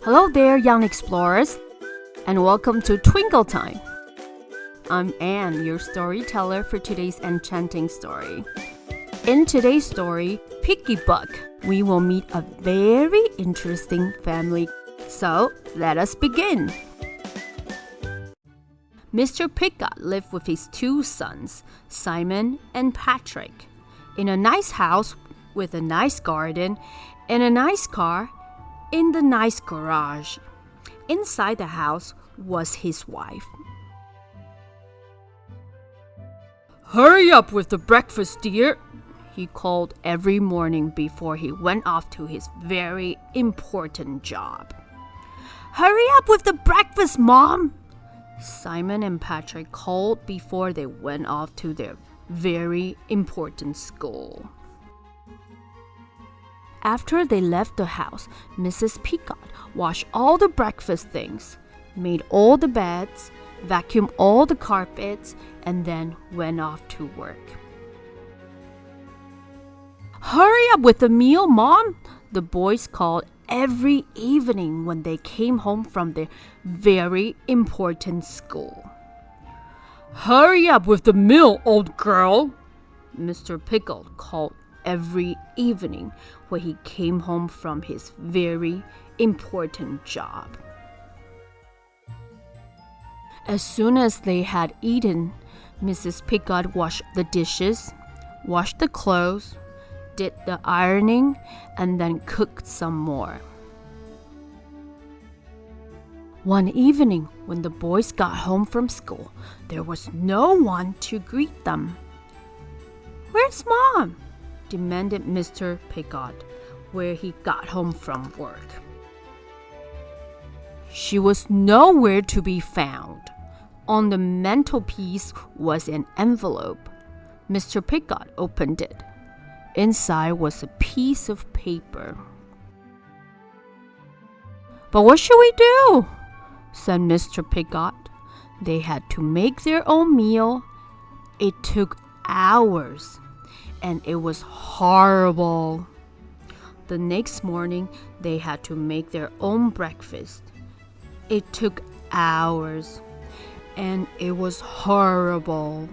Hello there, young explorers, and welcome to Twinkle Time. I'm Anne, your storyteller for today's enchanting story. In today's story, Piggybook, we will meet a very interesting family. So, let us begin. Mr. Piggot lived with his two sons, Simon and Patrick, in a nice house with a nice garden and a nice car in the nice garage. Inside the house was his wife. "Hurry up with the breakfast, dear," he called every morning before he went off to his very important job. "Hurry up with the breakfast, Mom," Simon and Patrick called before they went off to their very important school. After they left the house, Mrs. Piggot washed all the breakfast things, made all the beds, vacuumed all the carpets, and then went off to work. "Hurry up with the meal, Mom," the boys called every evening when they came home from their very important school. "Hurry up with the meal, old girl," Mr. Piggot called every evening when he came home from his very important job. As soon as they had eaten, Mrs. Piggot washed the dishes, washed the clothes, did the ironing, and then cooked some more. One evening, when the boys got home from school, there was no one to greet them. "Where's Mom?" demanded Mr. Piggot, where he got home from work. She was nowhere to be found. On the mantelpiece was an envelope. Mr. Piggot opened it. Inside was a piece of paper. "But what should we do?" said Mr. Piggot. They had to make their own meal. It took hours, and it was horrible. The next morning, they had to make their own breakfast. It took hours, and it was horrible.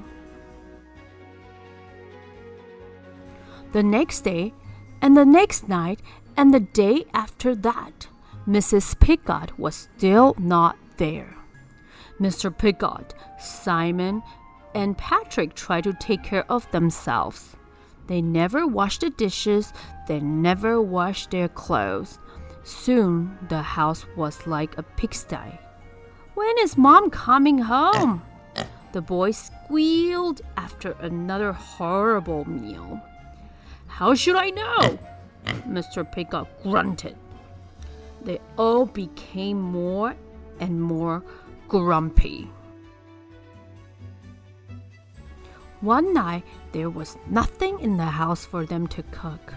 The next day, and the next night, and the day after that, Mrs. Piggot was still not there. Mr. Piggot, Simon, and Patrick tried to take care of themselves. They never washed the dishes, they never washed their clothes. Soon the house was like a pigsty. "When is Mom coming home?" The boys squealed after another horrible meal. "How should I know?" Mr. Piggot grunted. They all became more and more grumpy. One night, there was nothing in the house for them to cook.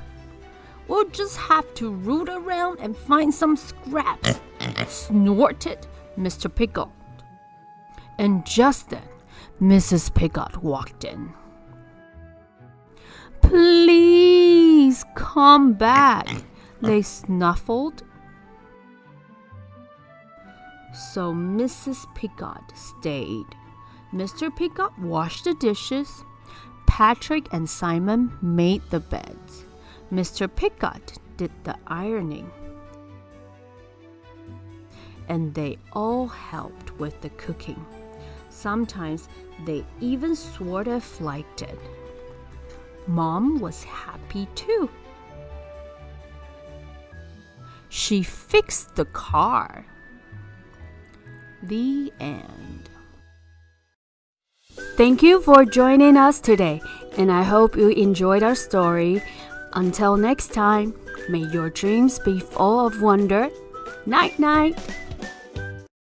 "We'll just have to root around and find some scraps," snorted Mr. Piggot. And just then, Mrs. Piggot walked in. "Please come back," they snuffled. So Mrs. Piggot stayed. Mr. Piggot washed the dishes. Patrick and Simon made the beds. Mr. Piggot did the ironing. And they all helped with the cooking. Sometimes they even sort of liked it. Mom was happy too. She fixed the car. The end. Thank you for joining us today, and I hope you enjoyed our story. Until next time, may your dreams be full of wonder. Night, night.